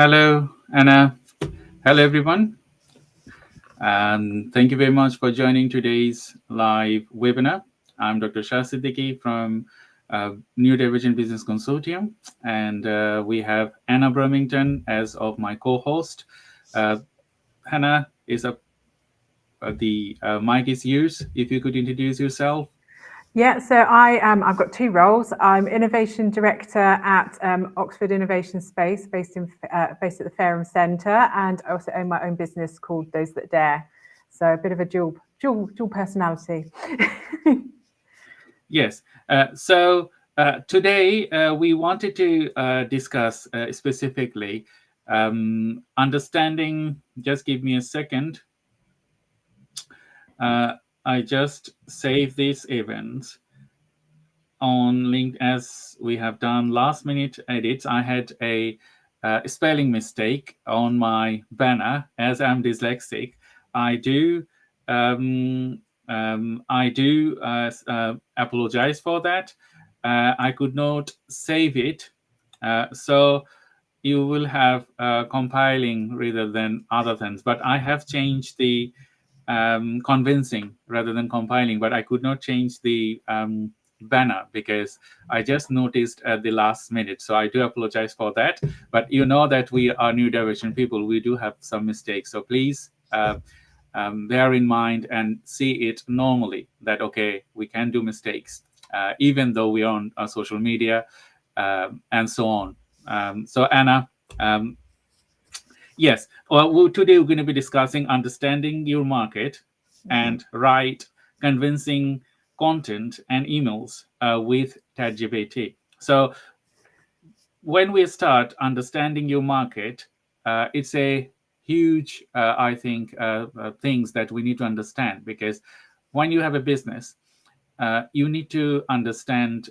Hello, Anna. Hello, everyone. Thank you very much for joining today's live webinar. I'm Dr. 𝗪 Siddiqui from 𝐂𝐸 Business Consortium, and we have Anna Bromington as of my co-host. Hannah is up. The mic is yours. If you could introduce yourself. Yeah, so I've got two roles. I'm Innovation Director at Oxford Innovation Space, based at the Fareham Centre, and I also own my own business called Those That Dare. So a bit of a dual personality. Yes. So today we wanted to discuss specifically understanding. Just give me a second. I just save this event on LinkedIn as we have done last minute edits. I had a spelling mistake on my banner. As I'm dyslexic, I do apologize for that. I could not save it, so you will have compiling rather than other things. But I have changed the convincing rather than compiling, but I could not change the banner because I just noticed at the last minute. So I do apologize for that. But you know that we are new direction people. We do have some mistakes. So please bear in mind and see it normally that, okay, we can do mistakes, even though we are on social media and so on. So Anna, yes. Well, today we're going to be discussing understanding your market and write convincing content and emails with TedGPT. So when we start understanding your market, it's a huge, I think, things that we need to understand, because when you have a business, you need to understand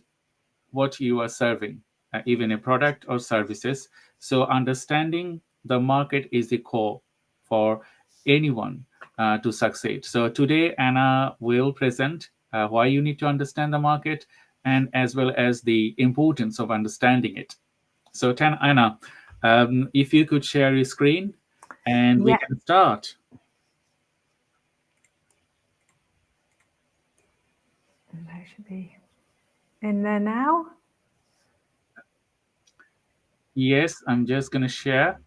what you are serving, even a product or services. So understanding the market is the core for anyone to succeed. So today, Anna will present why you need to understand the market, and as well as the importance of understanding it. So Anna, if you could share your screen and we can start. That should be in there now. Yes, I'm just going to share.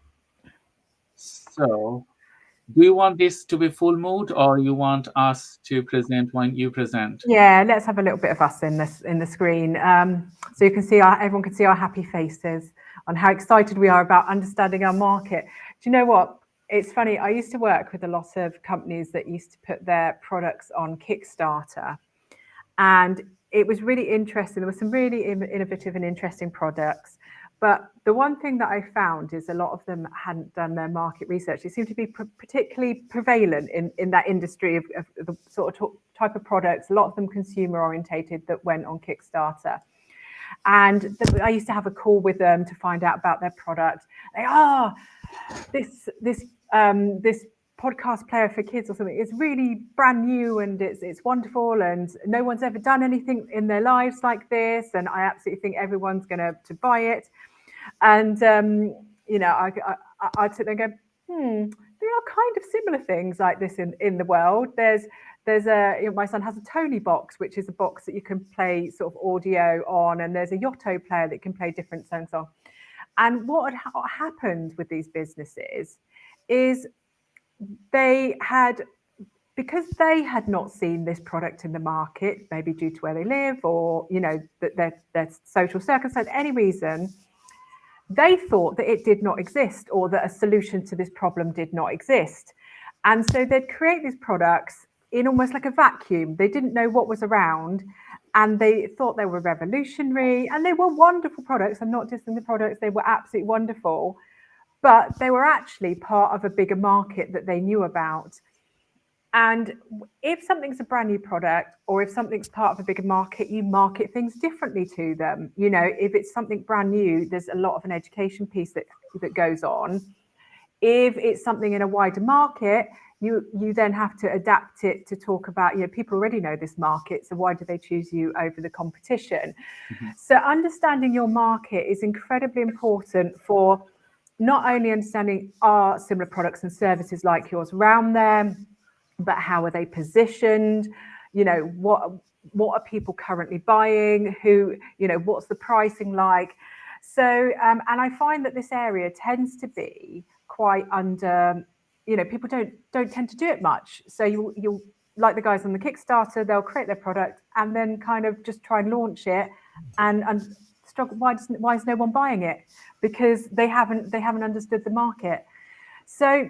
So do you want this to be full mood, or you want us to present when you present? Yeah, let's have a little bit of us in the screen, so you can see everyone can see our happy faces on how excited we are about understanding our market. Do you know what? It's funny. I used to work with a lot of companies that used to put their products on Kickstarter, and it was really interesting. There were some really innovative and interesting products. But the one thing that I found is a lot of them hadn't done their market research. It seemed to be particularly prevalent in that industry of the sort of type of products, a lot of them consumer orientated, that went on Kickstarter. And I used to have a call with them to find out about their product. This podcast player for kids or something, it's really brand new and it's wonderful, and no one's ever done anything in their lives like this, and I absolutely think everyone's going to buy it. And I'd sit there and go, there are kind of similar things like this in the world. There's my son has a Tony box, which is a box that you can play sort of audio on, and there's a 𝐿𝐸𝐽 player that can play different songs on. And what happened with these businesses is because they had not seen this product in the market, maybe due to where they live, or their social circumstance, any reason, they thought that it did not exist, or that a solution to this problem did not exist. And so they'd create these products in almost like a vacuum. They didn't know what was around, and they thought they were revolutionary, and they were wonderful products. I'm not dissing the products, they were absolutely wonderful, but they were actually part of a bigger market that they knew about. And if something's a brand new product, or if something's part of a bigger market, you market things differently to them. If it's something brand new, there's a lot of an education piece that goes on. If it's something in a wider market, you then have to adapt it to talk about, people already know this market, so why do they choose you over the competition? Mm-hmm. So understanding your market is incredibly important for not only understanding are similar products and services like yours around there, but how are they positioned? You know, what are people currently buying? Who, you know, what's the pricing like? So, and I find that this area tends to be quite under, you know, people don't tend to do it much. So you'll like the guys on the Kickstarter, they'll create their product and then kind of just try and launch it and struggle. Why is no one buying it? Because they haven't understood the market. So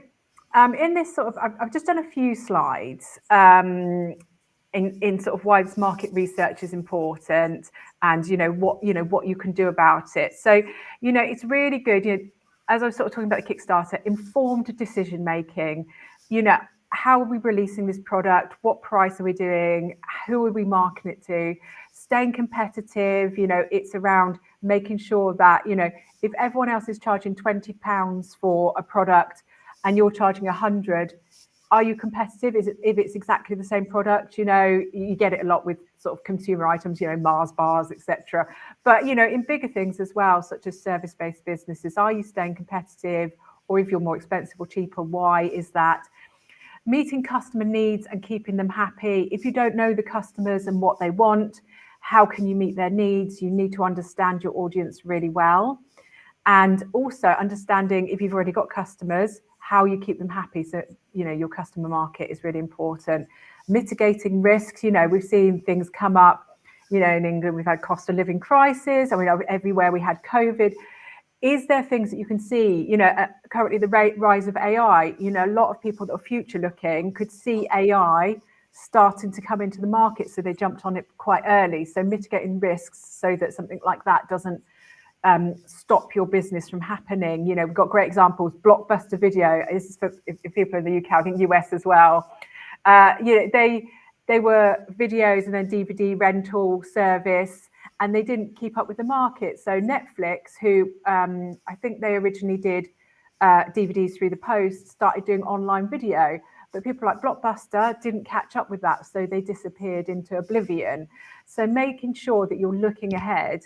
in this sort of, I've just done a few slides in sort of why this market research is important and what you can do about it. So it's really good. As I was sort of talking about the Kickstarter, informed decision making. How are we releasing this product? What price are we doing? Who are we marketing it to? Staying competitive. It's around making sure that if everyone else is charging £20 for a product and you're charging 100, are you competitive? If it's exactly the same product? You get it a lot with sort of consumer items, Mars bars, etc. But in bigger things as well, such as service-based businesses, are you staying competitive? Or if you're more expensive or cheaper, why is that? Meeting customer needs and keeping them happy. If you don't know the customers and what they want, how can you meet their needs? You need to understand your audience really well. And also understanding, if you've already got customers, how you keep them happy. So, your customer market is really important. Mitigating risks. We've seen things come up, in England, we've had cost of living crisis. I mean, everywhere we had COVID. Is there things that you can see, currently the rise of AI, a lot of people that are future looking could see AI starting to come into the market. So they jumped on it quite early. So mitigating risks so that something like that doesn't stop your business from happening. We've got great examples. Blockbuster Video, this is for if people in the UK, I think US as well. They were videos and then DVD rental service, and they didn't keep up with the market. So Netflix, who I think they originally did DVDs through the post, started doing online video. But people like Blockbuster didn't catch up with that, so they disappeared into oblivion. So making sure that you're looking ahead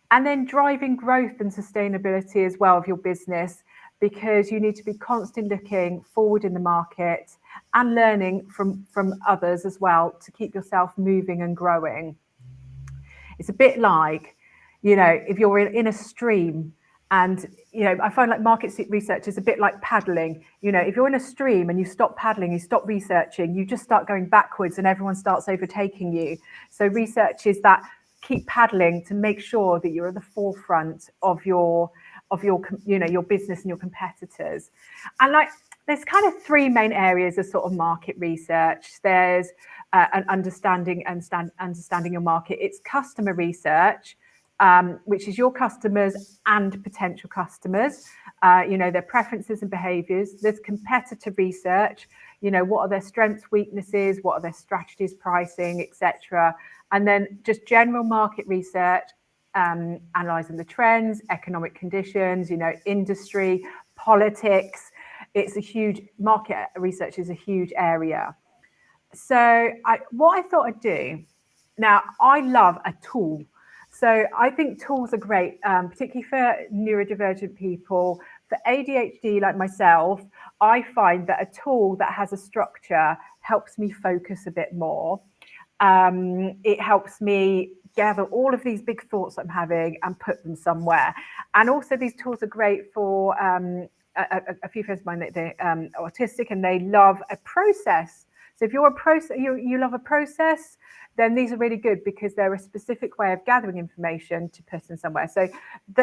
and then driving growth and sustainability as well of your business, because you need to be constantly looking forward in the market and learning from others as well to keep yourself moving and growing. It's a bit like, if you're in a stream and, I find like market research is a bit like paddling. If you're in a stream and you stop paddling, you stop researching, you just start going backwards and everyone starts overtaking you. So research is that keep paddling to make sure that you're at the forefront of your business and your competitors. And there's kind of three main areas of sort of market research. There's an understanding your market. It's customer research, which is your customers and potential customers, their preferences and behaviors. There's competitor research, what are their strengths, weaknesses, what are their strategies, pricing, etc. And then just general market research, analysing the trends, economic conditions, industry, politics. It's a huge market research is a huge area. So what I thought I'd do, now I love a tool. So I think tools are great, particularly for neurodivergent people. For ADHD like myself, I find that a tool that has a structure helps me focus a bit more. It helps me gather all of these big thoughts I'm having and put them somewhere. And also these tools are great for a few friends of mine, they're autistic and they love a process. So if you're you love a process, then these are really good because they're a specific way of gathering information to put in somewhere. So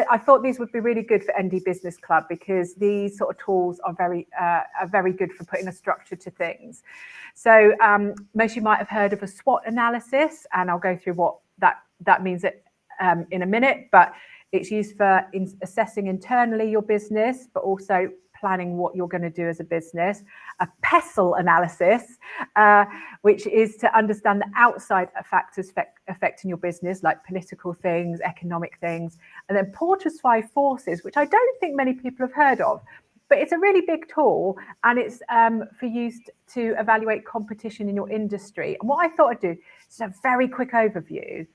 I thought these would be really good for ND Business Club because these sort of tools are very good for putting a structure to things. So most of you might have heard of a SWOT analysis, and I'll go through what that means in a minute, but it's used for assessing internally your business, but also planning what you're going to do as a business. A PESTLE analysis, which is to understand the outside factors affecting your business, like political things, economic things. And then Porter's 5 Forces, which I don't think many people have heard of, but it's a really big tool, and it's for use to evaluate competition in your industry. And what I thought I'd do is a very quick overview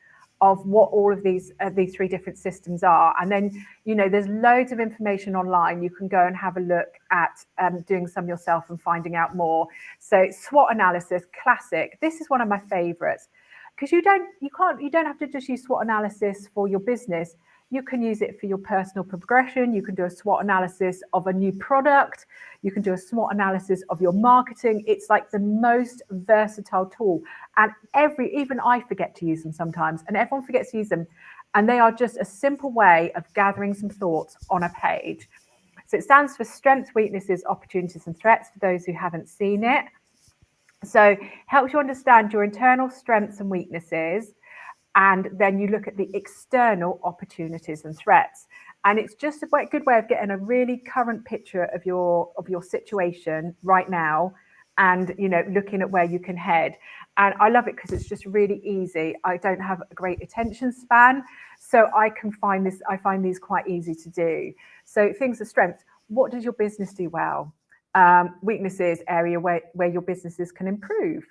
of what all of these three different systems are. And then, there's loads of information online. You can go and have a look at doing some yourself and finding out more. So SWOT analysis, classic. This is one of my favorites, because you don't have to just use SWOT analysis for your business. You can use it for your personal progression. You can do a SWOT analysis of a new product. You can do a SWOT analysis of your marketing. It's like the most versatile tool. And even I forget to use them sometimes, and everyone forgets to use them. And they are just a simple way of gathering some thoughts on a page. So it stands for strengths, weaknesses, opportunities, and threats, for those who haven't seen it. So helps you understand your internal strengths and weaknesses. And then you look at the external opportunities and threats. And it's just a good way of getting a really current picture of your situation right now, and looking at where you can head. And I love it because it's just really easy. I don't have a great attention span, so I find these quite easy to do. So things are strengths. What does your business do well? Weaknesses, area where your businesses can improve.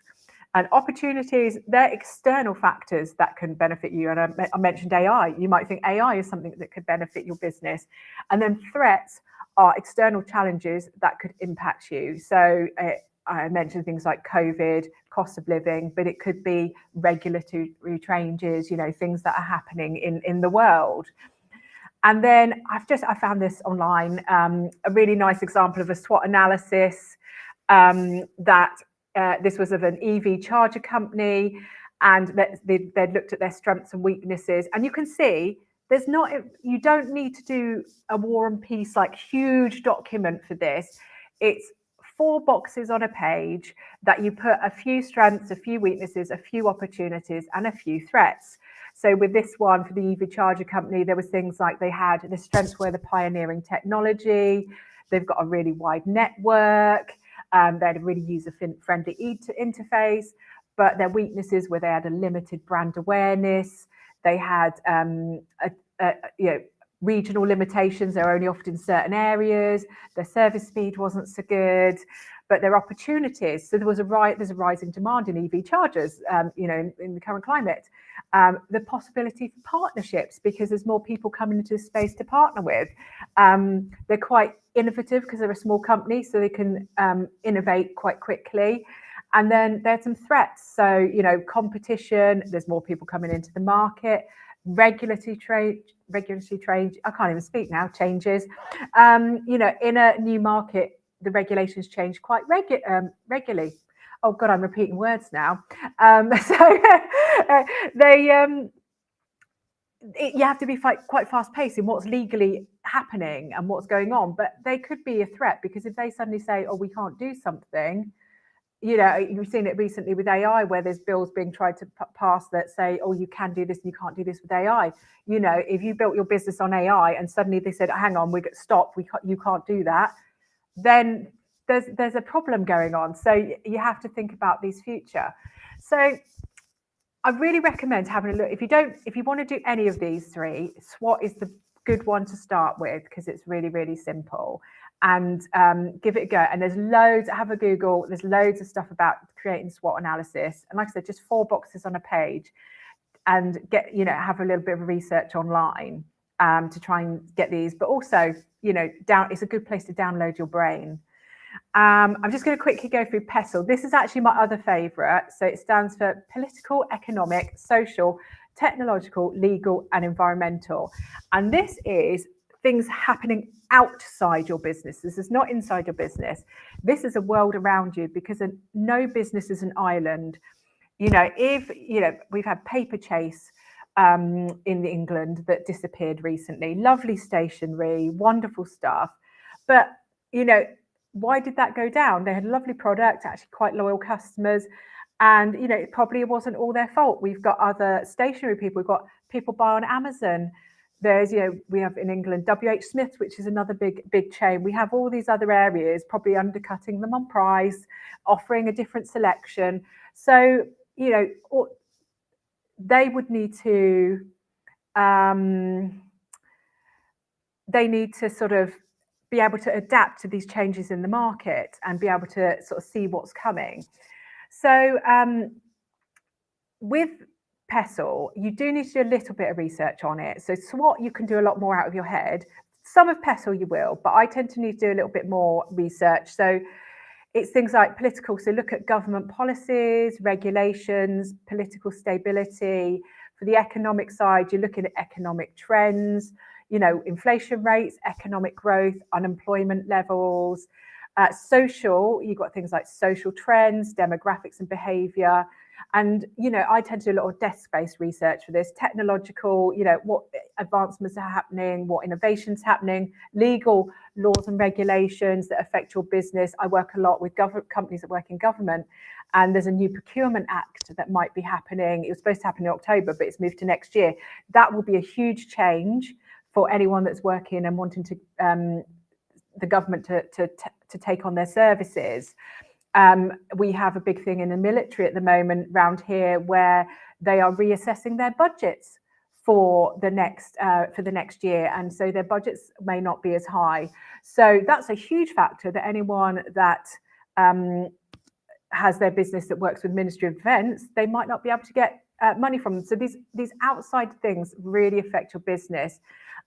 And opportunities, they're external factors that can benefit you. And I mentioned AI. You might think AI is something that could benefit your business. And then threats are external challenges that could impact you. So I mentioned things like COVID, cost of living, but it could be regulatory changes, things that are happening in the world. And then I found this online, a really nice example of a SWOT analysis this was of an EV charger company, and they'd looked at their strengths and weaknesses. And you can see you don't need to do a War and Peace, like huge document for this. It's 4 boxes on a page that you put a few strengths, a few weaknesses, a few opportunities, and a few threats. So with this one for the EV charger company, there was things like the strengths were the pioneering technology. They've got a really wide network. They had a really user-friendly interface, but their weaknesses were they had a limited brand awareness. They had regional limitations. They were only offered in certain areas. Their service speed wasn't so good. But their opportunities. So there's a rising demand in EV chargers. In the current climate, the possibility for partnerships, because there's more people coming into the space to partner with. They're quite innovative because they're a small company, so they can innovate quite quickly. And then there's some threats. So, competition, there's more people coming into the market, regulatory change, I can't even speak now, changes. In a new market, the regulations change quite regularly. Oh God, I'm repeating words now. You have to be quite fast paced in what's legally happening and what's going on, but they could be a threat, because if they suddenly say, oh, we can't do something, you've seen it recently with AI, where there's bills being tried to pass that say, oh, you can do this and you can't do this with AI. If you built your business on AI and suddenly they said, hang on, you can't do that, then there's a problem going on. So you have to think about these future. So I really recommend having a look. If you want to do any of these 3, SWOT is the good one to start with, because it's really, really simple. And give it a go. And there's loads, have a Google, there's loads of stuff about creating SWOT analysis. And like I said, just 4 boxes on a page, and have a little bit of research online to try and get these. But also, it's a good place to download your brain. I'm just going to quickly go through PESTLE. This is actually my other favourite. So it stands for Political, Economic, Social, Technological, Legal, and Environmental. And this is things happening outside your business. This is not inside your business. This is a world around you, because no business is an island. We've had Paperchase in England that disappeared recently. Lovely stationery, wonderful stuff. But, why did that go down? They had a lovely product, actually quite loyal customers. And, it probably wasn't all their fault. We've got other stationery people. We've got people buy on Amazon. There's, we have in England, WH Smith, which is another big chain. We have all these other areas probably undercutting them on price, offering a different selection. So, they would need to, sort of be able to adapt to these changes in the market and be able to sort of see what's coming. So with 𝗕SL, you do need to do a little bit of research on it. So SWOT, you can do a lot more out of your head. Some of 𝗕SL you will, but I tend to need to do a little bit more research. So it's things like political, so look at government policies, regulations, political stability. For the economic side, you're looking at economic trends, inflation rates, economic growth, unemployment levels. Social, you've got things like social trends, demographics and behaviour. And, I tend to do a lot of desk-based research for this. Technological, what advancements are happening, what innovations happening, legal laws and regulations that affect your business. I work a lot with companies that work in government, and there's a new Procurement Act that might be happening. It was supposed to happen in October, but it's moved to next year. That will be a huge change for anyone that's working and wanting to the government to take on their services. We have a big thing in the military at the moment around here where they are reassessing their budgets for the next year, and so their budgets may not be as high. So that's a huge factor, that anyone that has their business that works with Ministry of Defence, they might not be able to get money from them. So these outside things really affect your business.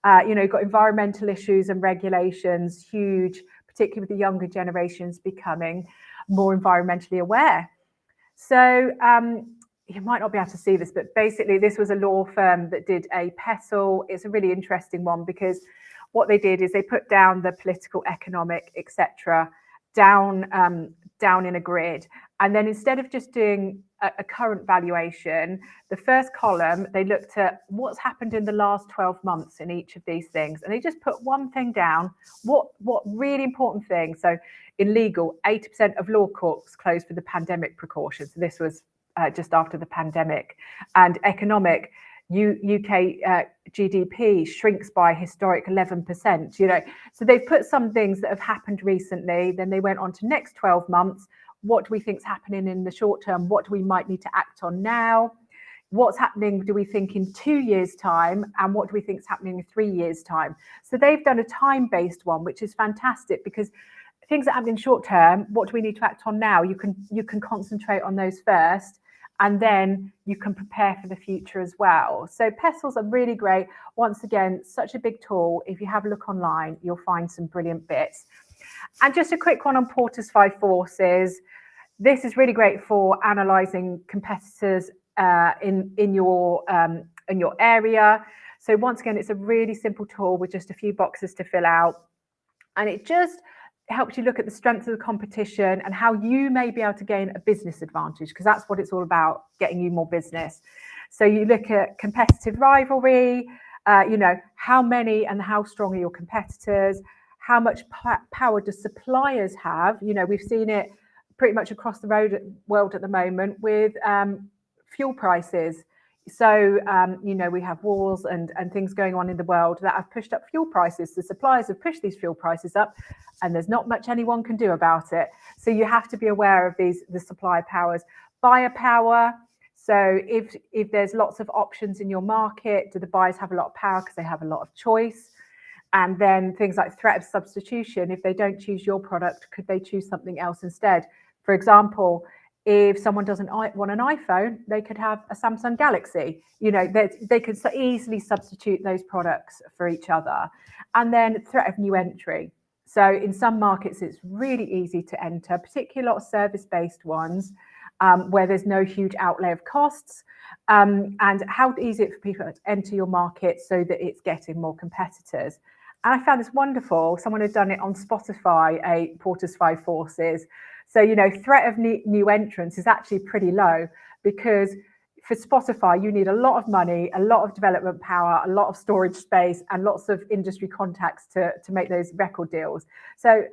You've got environmental issues and regulations, huge, particularly with the younger generations becoming more environmentally aware. So you might not be able to see this, but basically this was a law firm that did a 𝗕SL. It's a really interesting one, because what they did is they put down the political, economic, etc. down in a grid, and then instead of just doing a current valuation, the first column, they looked at what's happened in the last 12 months in each of these things, and they just put one thing down, what really important thing. So in legal, 80% of law courts closed for the pandemic precautions. This was just after the pandemic. And economic, UK GDP shrinks by a historic 11%. So they've put some things that have happened recently. Then they went on to next 12 months. What do we think is happening in the short term? What do we might need to act on now? What's happening, do we think, in 2 years' time? And what do we think is happening in 3 years' time? So they've done a time-based one, which is fantastic, because things that happen in short term, what do we need to act on now? You can concentrate on those first, and then you can prepare for the future as well. So 𝗕SLs are really great. Once again, such a big tool. If you have a look online, you'll find some brilliant bits. And just a quick one on Porter's 5 Forces. This is really great for analysing competitors in your area. So once again, it's a really simple tool with just a few boxes to fill out, and it just helps you look at the strengths of the competition and how you may be able to gain a business advantage, because that's what it's all about, getting you more business. So you look at competitive rivalry, how many and how strong are your competitors, how much power do suppliers have. We've seen it pretty much across the world at the moment with fuel prices. So, we have wars and things going on in the world that have pushed up fuel prices. The suppliers have pushed these fuel prices up, and there's not much anyone can do about it. So you have to be aware of the supply powers. Buyer power. So if there's lots of options in your market, do the buyers have a lot of power because they have a lot of choice? And then things like threat of substitution. If they don't choose your product, could they choose something else instead? For example, if someone doesn't want an iPhone, they could have a Samsung Galaxy. They could so easily substitute those products for each other. And then threat of new entry. So in some markets, it's really easy to enter, particularly a lot of service-based ones, where there's no huge outlay of costs. And how easy it is for people to enter your market so that it's getting more competitors. And I found this wonderful. Someone had done it on Spotify, a Porter's 5 Forces. So, threat of new entrants is actually pretty low, because for Spotify, you need a lot of money, a lot of development power, a lot of storage space, and lots of industry contacts to make those record deals. So,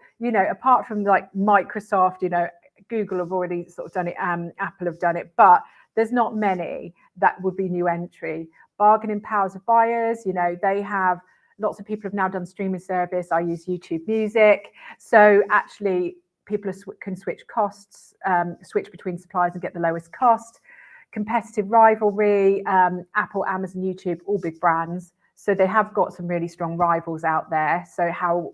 apart from like Microsoft, Google have already sort of done it, Apple have done it, but there's not many that would be new entry. Bargaining powers of buyers, they have, lots of people have now done streaming service. I use YouTube Music. So actually, people can switch costs, switch between suppliers and get the lowest cost. Competitive rivalry, Apple, Amazon, YouTube, all big brands. So they have got some really strong rivals out there. So how,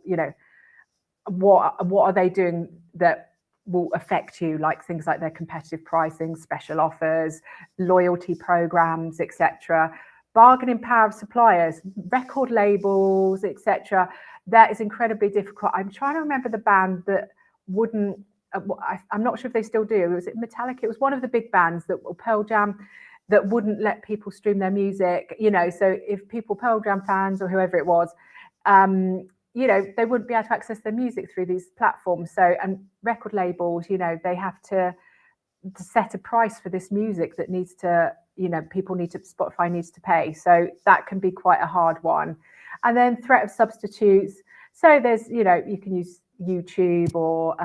what are they doing that will affect you, like things like their competitive pricing, special offers, loyalty programs, etc. Bargaining power of suppliers, record labels, etc. That is incredibly difficult. I'm trying to remember the band that wouldn't. I'm not sure if they still do. Was it Metallica? It was one of the big bands that, or Pearl Jam, that wouldn't let people stream their music. You know, so if people, Pearl Jam fans or whoever it was, you know, they wouldn't be able to access their music through these platforms. So, and record labels, you know, they have to set a price for this music that needs to, you know, Spotify needs to pay. So that can be quite a hard one. And then threat of substitutes. So there's, you know, you can use YouTube or,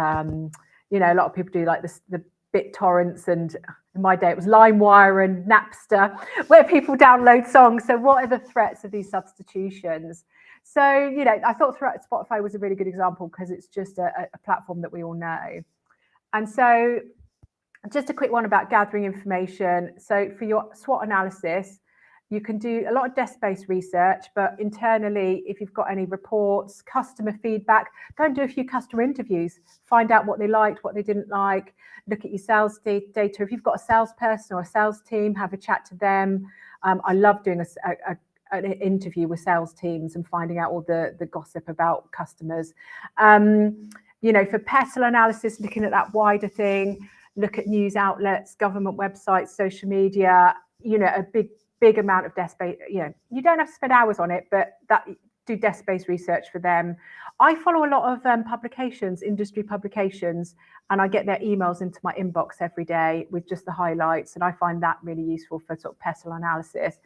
you know, a lot of people do like the BitTorrents, and in my day it was LimeWire and Napster, where people download songs. So what are the threats of these substitutions? So, you know, I thought Spotify was a really good example because it's just a platform that we all know. And so just a quick one about gathering information. So for your SWOT analysis, you can do a lot of desk-based research, but internally, if you've got any reports, customer feedback, go and do a few customer interviews, find out what they liked, what they didn't like, look at your sales data. If you've got a salesperson or a sales team, have a chat to them. I love doing an interview with sales teams and finding out all the gossip about customers. You know, for petal analysis, looking at that wider thing, look at news outlets, government websites, social media, you know, a big amount of desk-based, you know, you don't have to spend hours on it, but do desk-based research for them. I follow a lot of publications, industry publications, and I get their emails into my inbox every day with just the highlights, and I find that really useful for sort of petal analysis.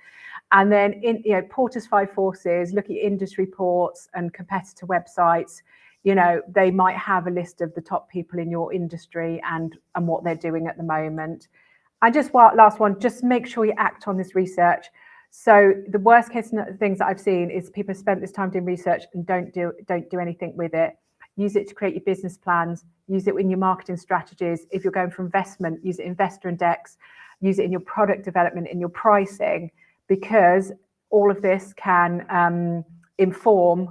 And then, you know, Porter's 5 Forces, look at industry reports and competitor websites. You know, they might have a list of the top people in your industry and what they're doing at the moment. And just last one, just make sure you act on this research. So the worst case things that I've seen is people spent this time doing research and don't do anything with it. Use it to create your business plans. Use it in your marketing strategies. If you're going for investment, use it in Investor Index. Use it in your product development, in your pricing, because all of this can inform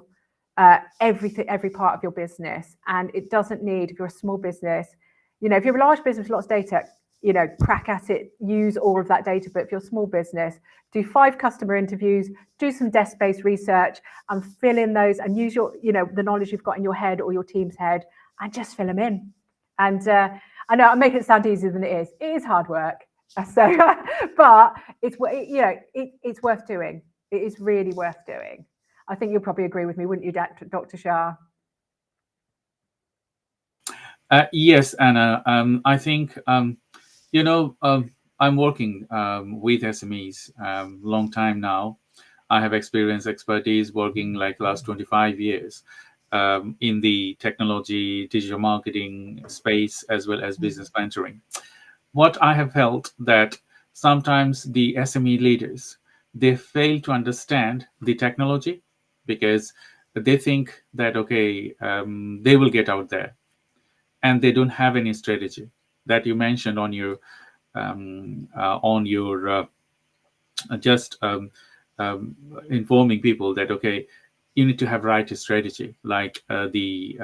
every part of your business. And it doesn't need, if you're a small business, you know, if you're a large business with lots of data, you know, crack at it, use all of that data. But if you're a small business, do 5 customer interviews, do some desk-based research and fill in those, and use your, you know, the knowledge you've got in your head or your team's head, and just fill them in. And I know I make it sound easier than it is. It is hard work. So, but it's, you know, it's worth doing. It is really worth doing. I think you'll probably agree with me, wouldn't you, Dr. Shah? Yes, Anna. I think, you know, I'm working with SMEs long time now. I have expertise working like last 25 years in the technology, digital marketing space, as well as business mentoring. What I have felt that sometimes the SME leaders, they fail to understand the technology because they think that, okay, they will get out there, and they don't have any strategy that you mentioned on your informing people that, okay, you need to have right strategy, like the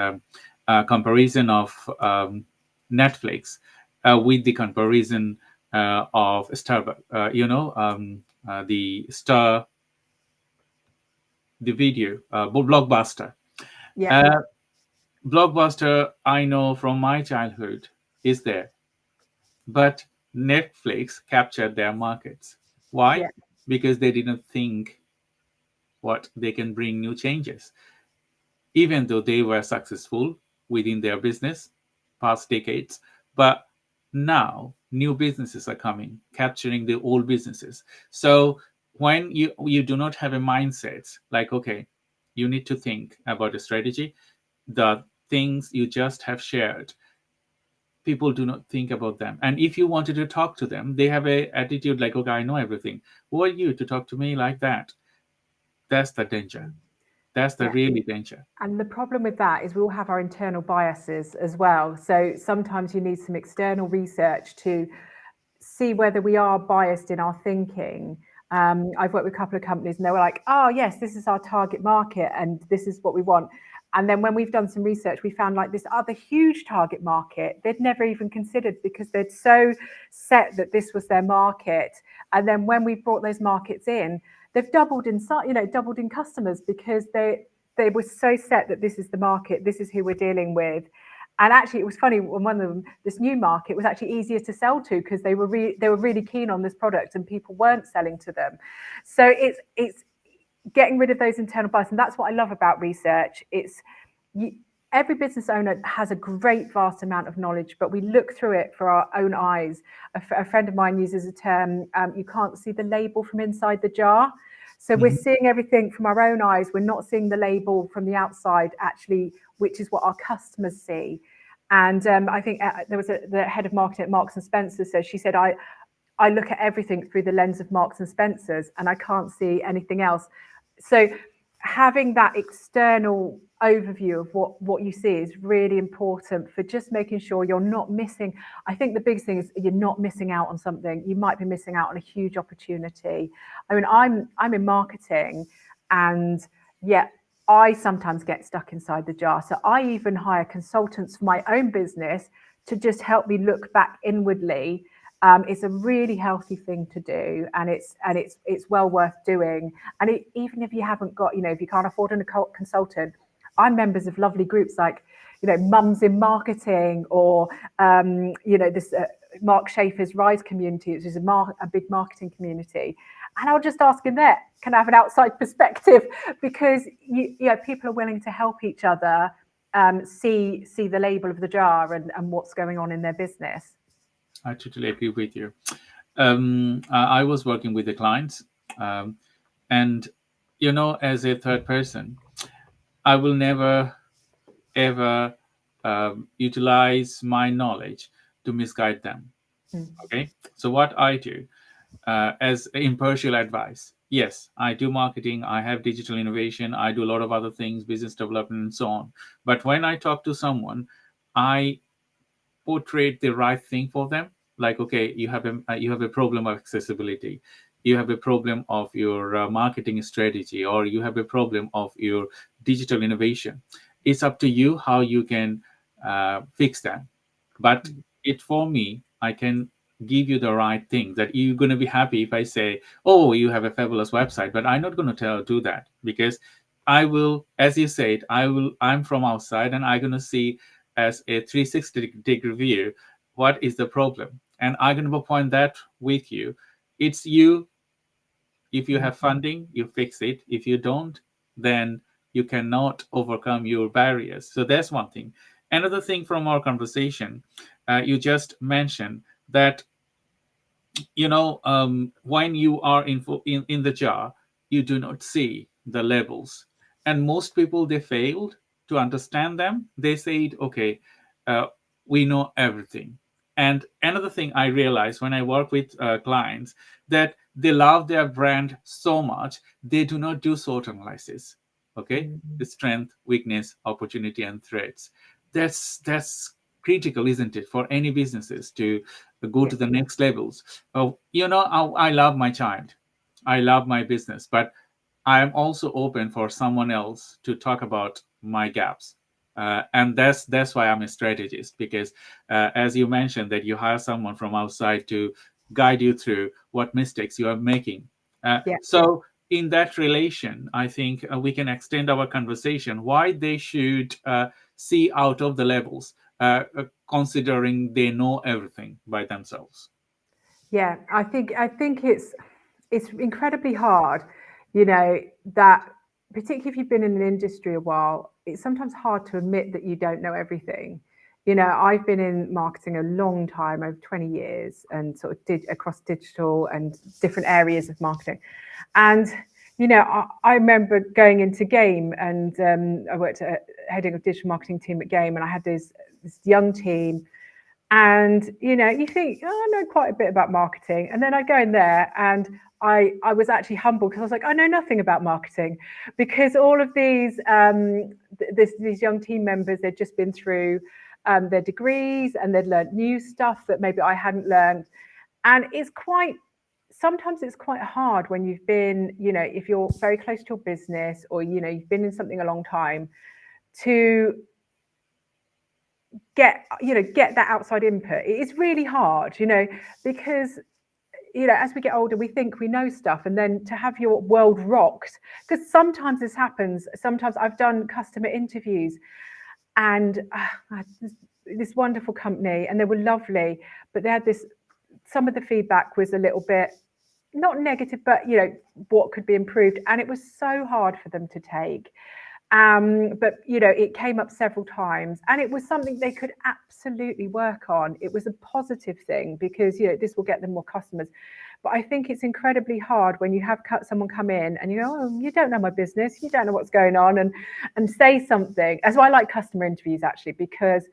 comparison of Netflix with the comparison of Starbucks, you know, the video, Blockbuster. Yeah. Blockbuster, I know from my childhood, is there. But Netflix captured their markets. Why? Yeah. Because they didn't think what they can bring new changes. Even though they were successful within their business past decades, but now new businesses are coming, capturing the old businesses. So when you do not have a mindset like, okay, you need to think about a strategy, the things you just have shared, people do not think about them. And if you wanted to talk to them, they have a attitude like, okay, I know everything. Who are you to talk to me like that? That's the danger. That's the really danger. And the problem with that is we all have our internal biases as well. So sometimes you need some external research to see whether we are biased in our thinking. I've worked with a couple of companies and they were like, oh, yes, this is our target market and this is what we want. And then when we've done some research, we found like this other huge target market they'd never even considered because they'd so set that this was their market. And then when we brought those markets in, they've doubled in doubled in customers because they were so set that this is the market, this is who we're dealing with. And actually, it was funny when one of them, this new market, was actually easier to sell to because they were really keen on this product and people weren't selling to them. So it's getting rid of those internal bias, and that's what I love about research. Every business owner has a great vast amount of knowledge, but we look through it for our own eyes. A friend of mine uses a term, you can't see the label from inside the jar. So we're seeing everything from our own eyes. We're not seeing the label from the outside, actually, which is what our customers see. And I think there was the head of marketing at Marks and Spencer said, she said, I look at everything through the lens of Marks and Spencer's and I can't see anything else. So having that external overview of what you see is really important for just making sure you're not missing. I think the biggest thing is you're not missing out on something. You might be missing out on a huge opportunity. I mean, I'm in marketing, and yet I sometimes get stuck inside the jar. So I even hire consultants for my own business to just help me look back inwardly. It's a really healthy thing to do, and it's well worth doing. And even if you haven't got, if you can't afford a consultant, I'm members of lovely groups like, Mums in Marketing, or this Mark Schaefer's Rise community, which is a big marketing community. And I'll just ask in there, can I have an outside perspective? Because people are willing to help each other see the label of the jar and what's going on in their business. I totally agree with you. I was working with the clients, and as a third person, I will never ever utilize my knowledge to misguide them. Okay, so what I do as impartial advice, yes, I do marketing, I have digital innovation, I do a lot of other things, business development and so on. But when I talk to someone, I portray the right thing for them. Like, okay, you have a problem of accessibility, you have a problem of your marketing strategy, or you have a problem of your digital innovation. It's up to you how you can fix that. But for me, I can give you the right thing that you're going to be happy if I say, oh, you have a fabulous website, but I'm not going to do that, because I will, as you said, I'm from outside and I'm going to see as a 360-degree view what is the problem, and I'm going to point that with you. It's you. If you have funding, you fix it. If you don't, then you cannot overcome your barriers. So that's one thing. Another thing from our conversation, you just mentioned that when you are in the jar, you do not see the labels, and most people, they failed to understand them. They said, okay, we know everything. And another thing I realized when I work with clients, that they love their brand so much, they do not do SWOT analysis. Okay, the strength, weakness, opportunity, and threats. That's critical, isn't it, for any businesses to go to the next levels. I love my child, I love my business, but I am also open for someone else to talk about my gaps. And that's why I'm a strategist, because as you mentioned, that you hire someone from outside to guide you through what mistakes you are making. So in that relation, I think we can extend our conversation why they should see out of the levels, considering they know everything by themselves. Yeah, I think it's incredibly hard, that particularly if you've been in an industry a while, it's sometimes hard to admit that you don't know everything. I've been in marketing a long time, over 20 years, and sort of did across digital and different areas of marketing. And I remember going into Game, and I worked at heading a digital marketing team at Game, and I had this young team. And you think, oh, I know quite a bit about marketing, and then I go in there and I was actually humbled, because I was like, I know nothing about marketing, because all of these young team members, they'd just been through their degrees, and they'd learned new stuff that maybe I hadn't learned. And sometimes it's quite hard when you've been, if you're very close to your business, or you've been in something a long time, to get that outside input. It is really hard, because as we get older, we think we know stuff, and then to have your world rocked, because sometimes this happens. Sometimes I've done customer interviews, and this wonderful company, and they were lovely, but they had some of the feedback was a little bit not negative, but what could be improved, and it was so hard for them to take. But it came up several times, and it was something they could absolutely work on. It was a positive thing, because this will get them more customers. But I think it's incredibly hard when you have someone come in and you go, oh, you don't know my business, you don't know what's going on, and say something. That's why I like customer interviews, actually, because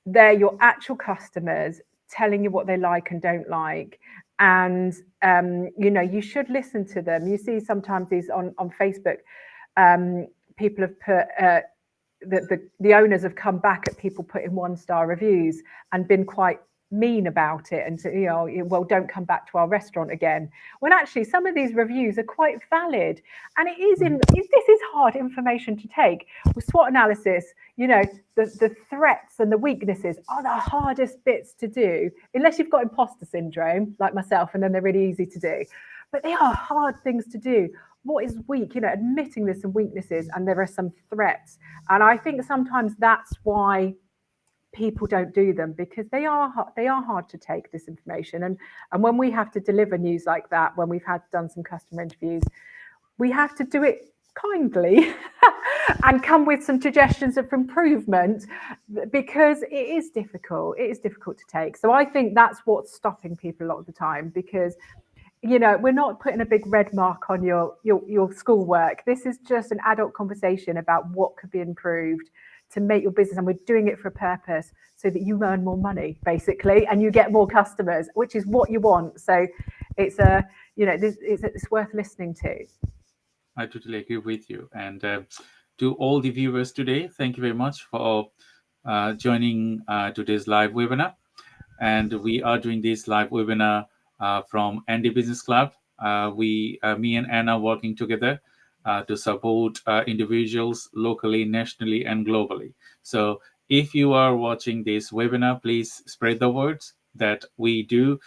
they're your actual customers telling you what they like and don't like. And you should listen to them. You see sometimes these on Facebook, people have put the owners have come back at people putting 1-star reviews and been quite mean about it, and well, don't come back to our restaurant again, when actually some of these reviews are quite valid. And it is this is hard information to take. With SWOT analysis, the threats and the weaknesses are the hardest bits to do, unless you've got imposter syndrome like myself, and then they're really easy to do. But they are hard things to do. What is weak? Admitting there's some weaknesses and there are some threats. And I think sometimes that's why people don't do them, because they are hard to take, this information. And when we have to deliver news like that, when we've done some customer interviews, we have to do it kindly and come with some suggestions of improvement, because it is difficult. It is difficult to take. So I think that's what's stopping people a lot of the time, because we're not putting a big red mark on your schoolwork. This is just an adult conversation about what could be improved to make your business, and we're doing it for a purpose, so that you earn more money, basically, and you get more customers, which is what you want. So it's it's worth listening to. I totally agree with you. And to all the viewers today, thank you very much for joining today's live webinar. And we are doing this live webinar from Andy Business Club. Me and Anna, working together to support individuals locally, nationally, and globally. So if you are watching this webinar, please spread the words that we do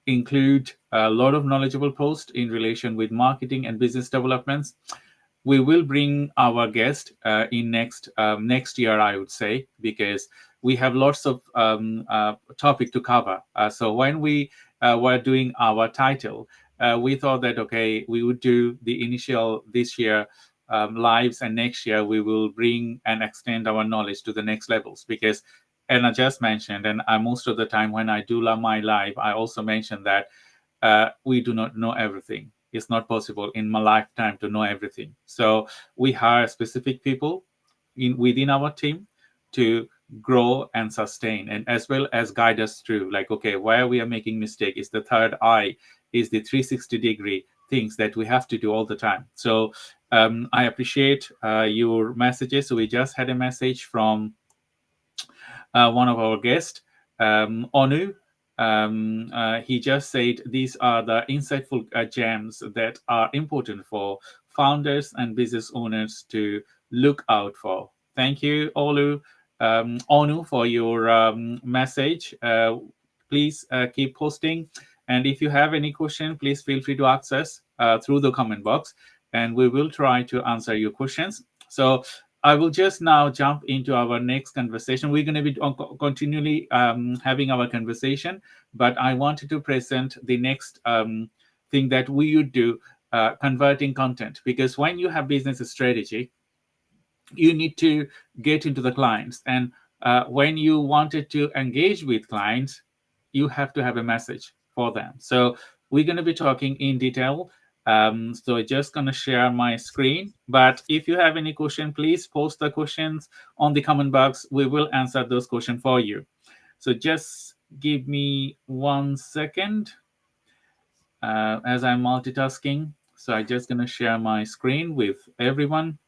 include a lot of knowledgeable posts in relation with marketing and business developments. We will bring our guest in next year, I would say, because we have lots of topic to cover. So when we were doing our title, we thought that, okay, we would do the initial this year lives, and next year we will bring and extend our knowledge to the next levels, because Anna just mentioned, and most of the time when I do my live, I also mention that we do not know everything. It's not possible in my lifetime to know everything. So we hire specific people within our team to grow and sustain, and as well as guide us through, like, okay, where we are making mistake is the third eye, is the 360-degree things that we have to do all the time. So I appreciate your messages. So we just had a message from one of our guests, Onu. He just said these are the insightful gems that are important for founders and business owners to look out for. Thank you, Onu, for your message. Please keep posting. And if you have any question, please feel free to access through the comment box, and we will try to answer your questions. So I will just now jump into our next conversation. We're going to be continually having our conversation, but I wanted to present the next thing that we would do, converting content. Because when you have business strategy, you need to get into the clients. And when you wanted to engage with clients, you have to have a message for them. So we're going to be talking in detail. So I'm just going to share my screen. But if you have any question, please post the questions on the comment box. We will answer those questions for you. So just give me 1 second as I'm multitasking. So I'm just going to share my screen with everyone.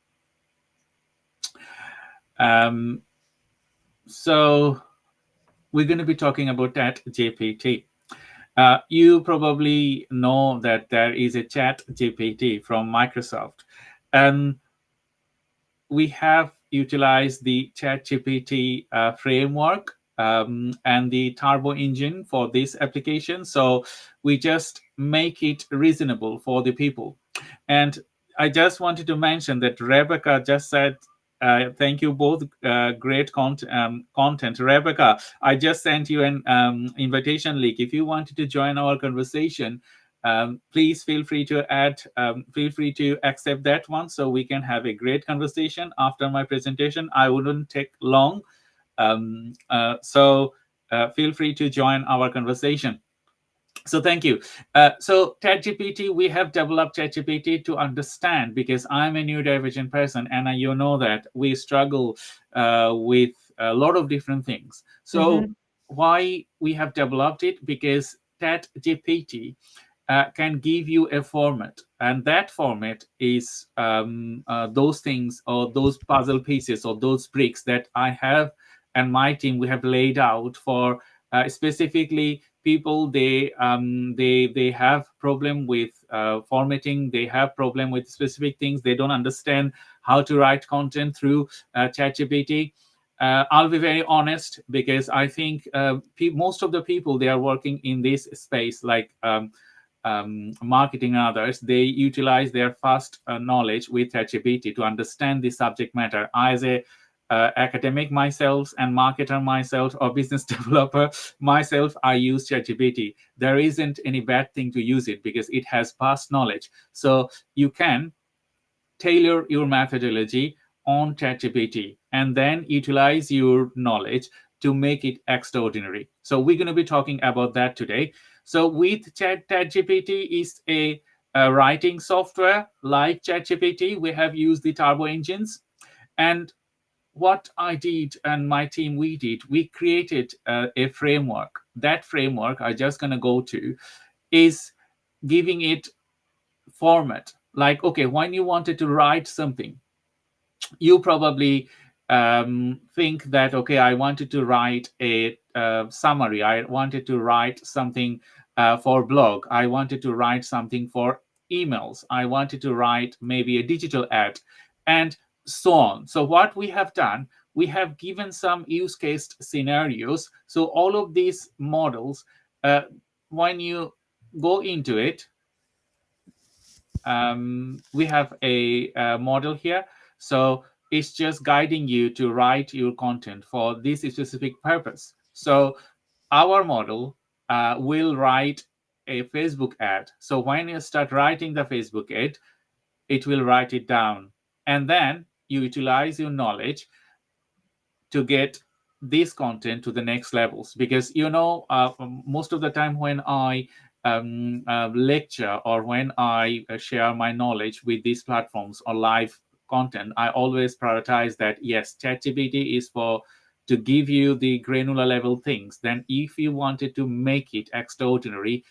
So we're going to be talking about TedGPT. You probably know that there is a ChatGPT from Microsoft. And we have utilized the ChatGPT framework and the Turbo engine for this application. So we just make it reasonable for the people. And I just wanted to mention that Rebecca just said, thank you both, great content. Rebecca, I just sent you an invitation link. If you wanted to join our conversation, please feel free to accept that one, so we can have a great conversation after my presentation. I wouldn't take long. So feel free to join our conversation. So thank you. So TedGPT, we have developed TedGPT to understand, because I'm a neurodivergent person, and you know that we struggle with a lot of different things. So why we have developed it? Because TedGPT can give you a format, and that format is those things, or those puzzle pieces, or those bricks that I have and my team, we have laid out for specifically people. They have problem with formatting. They have problem with specific things. They don't understand how to write content through ChatGPT. I'll be very honest, because I think most of the people, they are working in this space, like marketing and others, they utilize their first knowledge with ChatGPT to understand the subject matter. I, as a academic myself, and marketer myself, or business developer myself, I use ChatGPT. There isn't any bad thing to use it, because it has past knowledge. So you can tailor your methodology on ChatGPT and then utilize your knowledge to make it extraordinary. So we're going to be talking about that today. So with ChatGPT is a writing software like ChatGPT. We have used the Turbo engines. And what I did and my team, we created a framework. That framework I just going to go to is giving it format. Like, okay, when you wanted to write something, you probably think that, okay, I wanted to write a summary. I wanted to write something for blog. I wanted to write something for emails. I wanted to write maybe a digital ad, and so on. So what we have done, we have given some use case scenarios. So all of these models, when you go into it, we have a model here. So it's just guiding you to write your content for this specific purpose. So our model will write a Facebook ad. So when you start writing the Facebook ad, it will write it down. And then you utilize your knowledge to get this content to the next levels. Because, most of the time when I lecture, or when I share my knowledge with these platforms or live content, I always prioritize that, yes, ChatGPT is to give you the granular level things. Then if you wanted to make it extraordinary,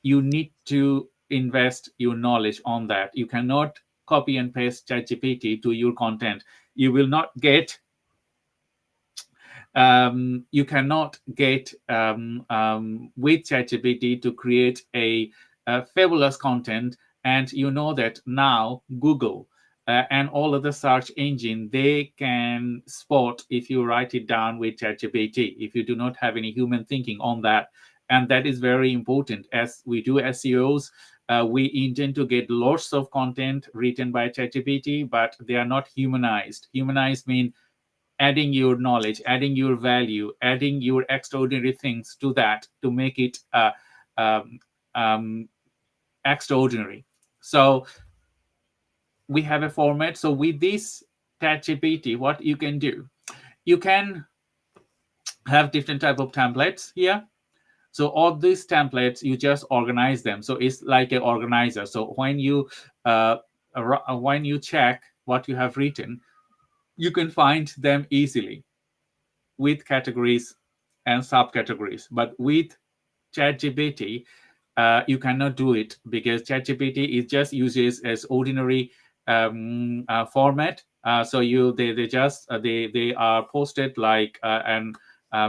you need to invest your knowledge on that. You cannot copy and paste ChatGPT to your content. You will not get you cannot get with ChatGPT to create a fabulous content. And you know that now Google and all other search engine, they can spot if you write it down with ChatGPT, if you do not have any human thinking on that. And that is very important. As we do SEOs, we intend to get lots of content written by ChatGPT, but they are not humanized. Humanized means adding your knowledge, adding your value, adding your extraordinary things to that to make it extraordinary. So we have a format. So with this ChatGPT, what you can do, you can have different type of templates here. So all these templates, you just organize them. So it's like an organizer. So when you check what you have written, you can find them easily with categories and subcategories. But with ChatGPT, you cannot do it, because ChatGPT is just uses as ordinary format. So they are posted like and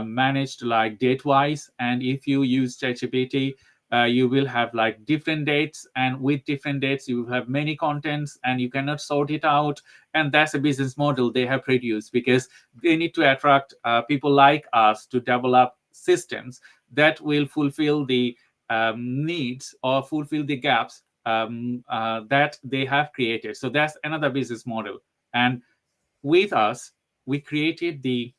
managed like date wise. And if you use ChatGPT you will have like different dates, and with different dates you will have many contents, and you cannot sort it out. And that's a business model they have produced, because they need to attract people like us to develop systems that will fulfill the needs or fulfill the gaps that they have created. So that's another business model. And with us, we created the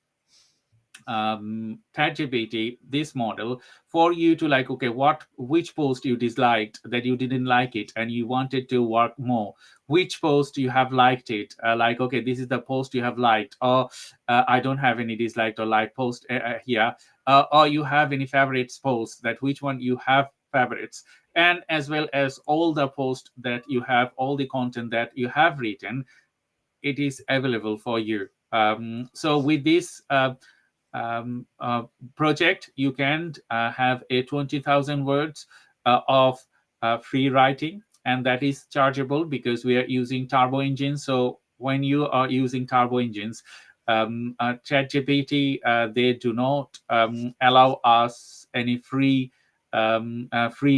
TedGPT, this model, for you to like, okay, which post you disliked, that you didn't like it and you wanted to work more, which post you have liked it, like, okay, this is the post you have liked, or I don't have any disliked or liked post here, or you have any favorites posts, that which one you have favorites, and as well as all the posts that you have, all the content that you have written, it is available for you. So with this project, you can have a 20,000 words of free writing, and that is chargeable because we are using turbo engines. So when you are using turbo engines, ChatGPT, they do not allow us any free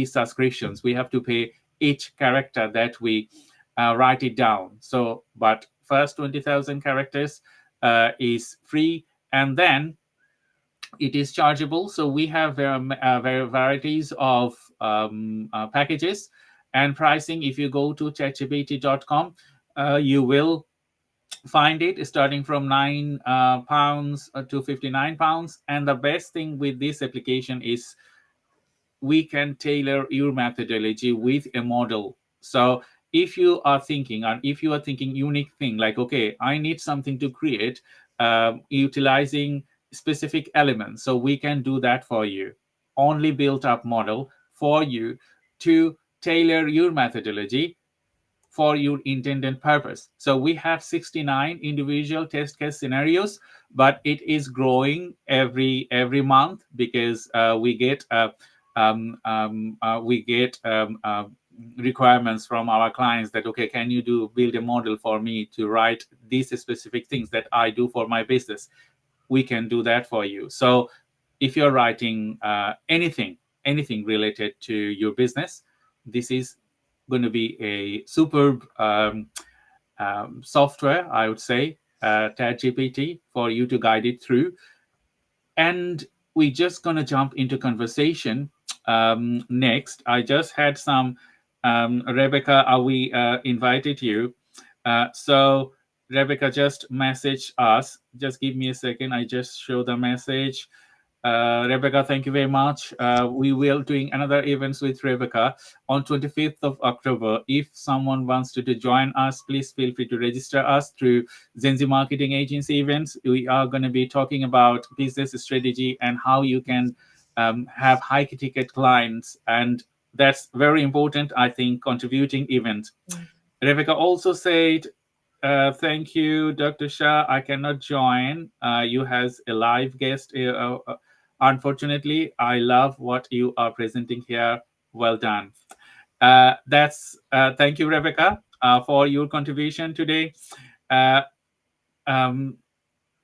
subscriptions. We have to pay each character that we write it down. So, but first 20,000 characters is free, and then it is chargeable. So we have varieties of packages and pricing. If you go to TedGPT.com, you will find it starting from £9 to £59. And the best thing with this application is we can tailor your methodology with a model. So if you are thinking, unique thing, like, okay, I need something to create utilizing specific elements, so we can do that for you. Only built up model for you to tailor your methodology for your intended purpose. So we have 69 individual test case scenarios, but it is growing every month, because we get requirements from our clients that, okay, can you build a model for me to write these specific things that I do for my business? We can do that for you. So if you're writing anything related to your business, this is going to be a superb software, I would say, TedGPT, for you to guide it through. And we're just going to jump into conversation next. I just had some, Rebecca, we invited you. So Rebecca just messaged us. Just give me a second. I just show the message. Rebecca, thank you very much. We will doing another events with Rebecca on 25th of October. If someone wants to join us, please feel free to register us through 𝐶𝐶 Marketing Agency events. We are going to be talking about business strategy and how you can have high ticket clients, and that's very important, I think, contributing event. Rebecca also said, thank you, Dr. Shah. I cannot join. You has a live guest. Unfortunately, I love what you are presenting here. Well done. Thank you, Rebecca, for your contribution today.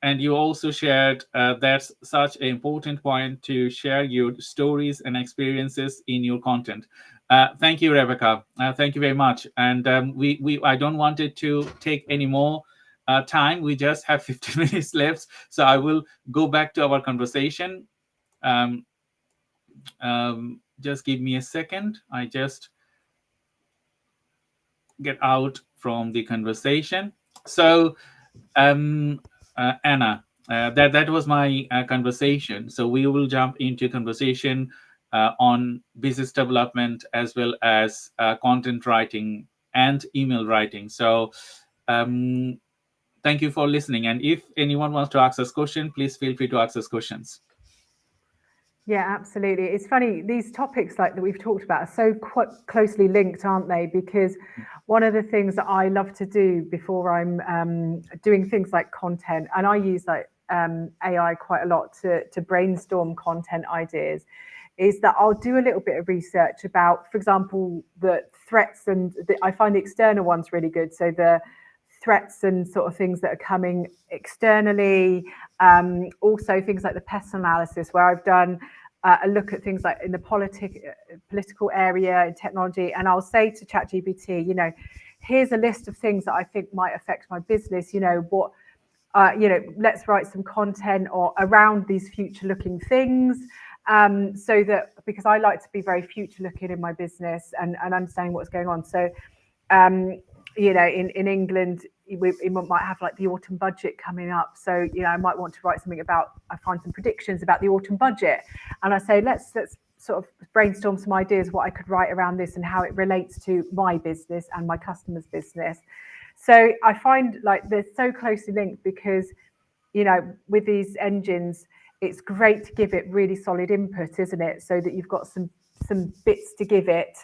And you also shared that's such an important point, to share your stories and experiences in your content. Thank you, Rebecca. Thank you very much. And I don't want it to take any more time. We just have 50 minutes left. So I will go back to our conversation. Just give me a second. I just get out from the conversation. So Anna, that was my conversation. So we will jump into conversation on business development, as well as content writing and email writing. So thank you for listening. And if anyone wants to ask us questions, please feel free to ask us questions. Yeah, absolutely. It's funny, these topics like that we've talked about are so quite closely linked, aren't they? Because one of the things that I love to do before I'm doing things like content, and I use like AI quite a lot to brainstorm content ideas, is that I'll do a little bit of research about, for example, the threats, and I find the external ones really good. So the threats and sort of things that are coming externally, also things like the pest analysis, where I've done a look at things like in the political area, in technology, and I'll say to ChatGPT, here's a list of things that I think might affect my business. Let's write some content or around these future-looking things, so that, because I like to be very future-looking in my business and understanding what's going on. So, in England, we might have like the autumn budget coming up. So, I might want to write something about, I find some predictions about the autumn budget, and I say, let's sort of brainstorm some ideas what I could write around this and how it relates to my business and my customer's business. So I find like they're so closely linked because, with these engines, it's great to give it really solid input, isn't it? So that you've got some bits to give it,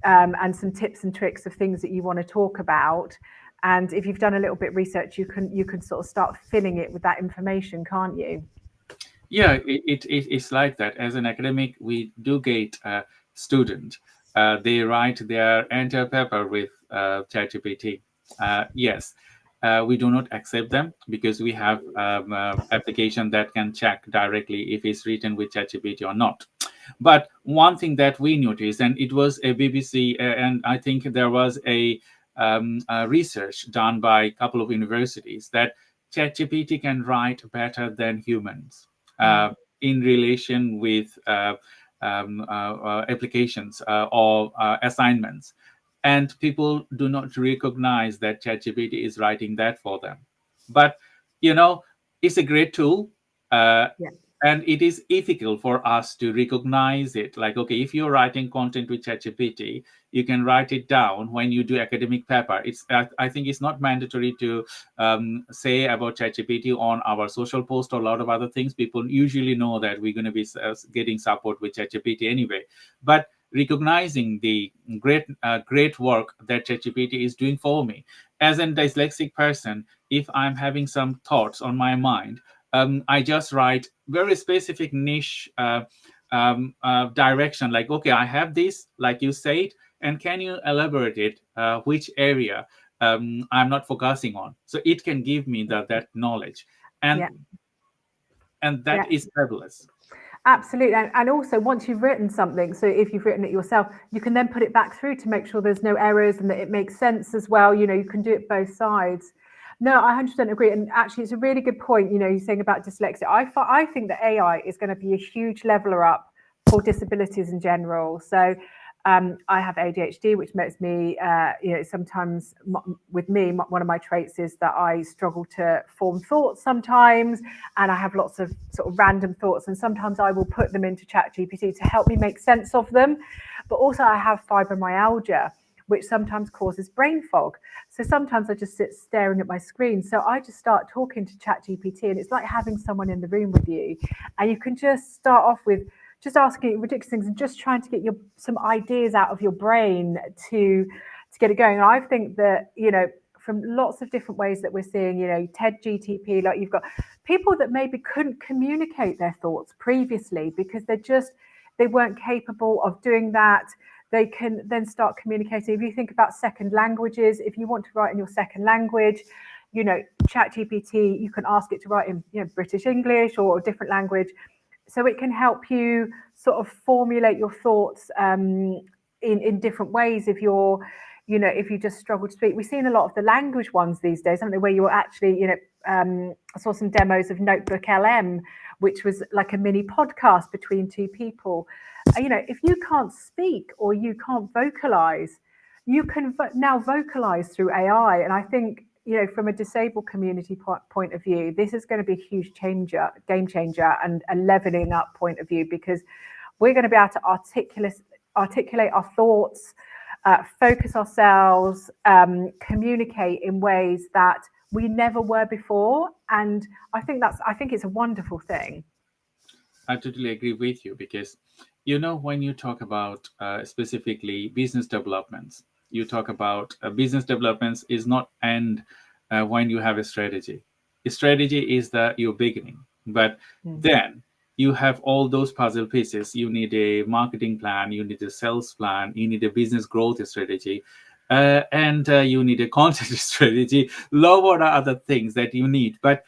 and some tips and tricks of things that you want to talk about. And if you've done a little bit of research, you can sort of start filling it with that information, can't you? Yeah, it's like that. As an academic, we do get a student. They write their entire paper with ChatGPT. Yes, we do not accept them because we have application that can check directly if it's written with ChatGPT or not. But one thing that we noticed, and it was a BBC, and I think there was a research done by a couple of universities, that ChatGPT can write better than humans in relation with applications or assignments. And people do not recognize that ChatGPT is writing that for them. But, it's a great tool. And it is ethical for us to recognize it. Like, okay, if you're writing content with ChatGPT, you can write it down when you do academic paper. I think it's not mandatory to say about ChatGPT on our social post or a lot of other things. People usually know that we're going to be getting support with ChatGPT anyway. But recognizing the great work that ChatGPT is doing for me. As a dyslexic person, if I'm having some thoughts on my mind, I just write very specific niche direction, like, okay, I have this, like you said, and can you elaborate it, which area I'm not focusing on? So it can give me that knowledge. And that is fabulous. Absolutely. And also, once you've written something, so if you've written it yourself, you can then put it back through to make sure there's no errors and that it makes sense as well. You can do it both sides. No, I 100% agree. And actually, it's a really good point, you're saying about dyslexia. I think that AI is going to be a huge leveler up for disabilities in general. So I have ADHD, which makes me, sometimes with me, one of my traits is that I struggle to form thoughts sometimes, and I have lots of sort of random thoughts, and sometimes I will put them into ChatGPT to help me make sense of them. But also I have fibromyalgia, which sometimes causes brain fog. So sometimes I just sit staring at my screen. So I just start talking to ChatGPT, and it's like having someone in the room with you. And you can just start off with just asking ridiculous things and just trying to get some ideas out of your brain to get it going. And I think that, from lots of different ways that we're seeing, TedGPT, like you've got people that maybe couldn't communicate their thoughts previously because they weren't capable of doing that. They can then start communicating. If you think about second languages, if you want to write in your second language, ChatGPT, you can ask it to write in British English or a different language. So it can help you sort of formulate your thoughts in different ways if if you just struggle to speak. We've seen a lot of the language ones these days, haven't they, where you're actually, I saw some demos of 𝗏𝗏, which was like a mini podcast between two people. If you can't speak or you can't vocalize, you can now vocalize through AI. And I think, from a disabled community point of view, this is going to be a huge game changer, and a leveling up point of view, because we're going to be able to articulate our thoughts, focus ourselves, communicate in ways that we never were before. And I think it's a wonderful thing. I totally agree with you, because when you talk about specifically business developments, you talk about business developments is not end when you have a strategy. A strategy is your beginning, but then you have all those puzzle pieces. You need a marketing plan, you need a sales plan, you need a business growth strategy. and you need a content strategy. What are other things that you need? But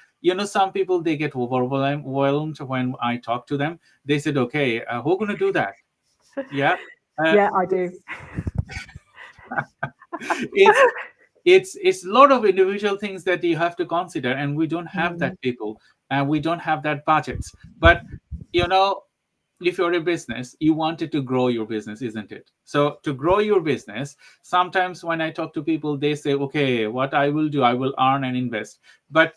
some people, they get overwhelmed when I talk to them. They said, okay, who's going to do that? Yeah. Yeah, I do. it's it's a lot of individual things that you have to consider, and we don't have Mm. that people, and we don't have that budgets. But you know if you're a business, you wanted to grow your business, isn't it? So to grow your business, sometimes when I talk to people, they say, okay, what I will do, I will earn and invest. But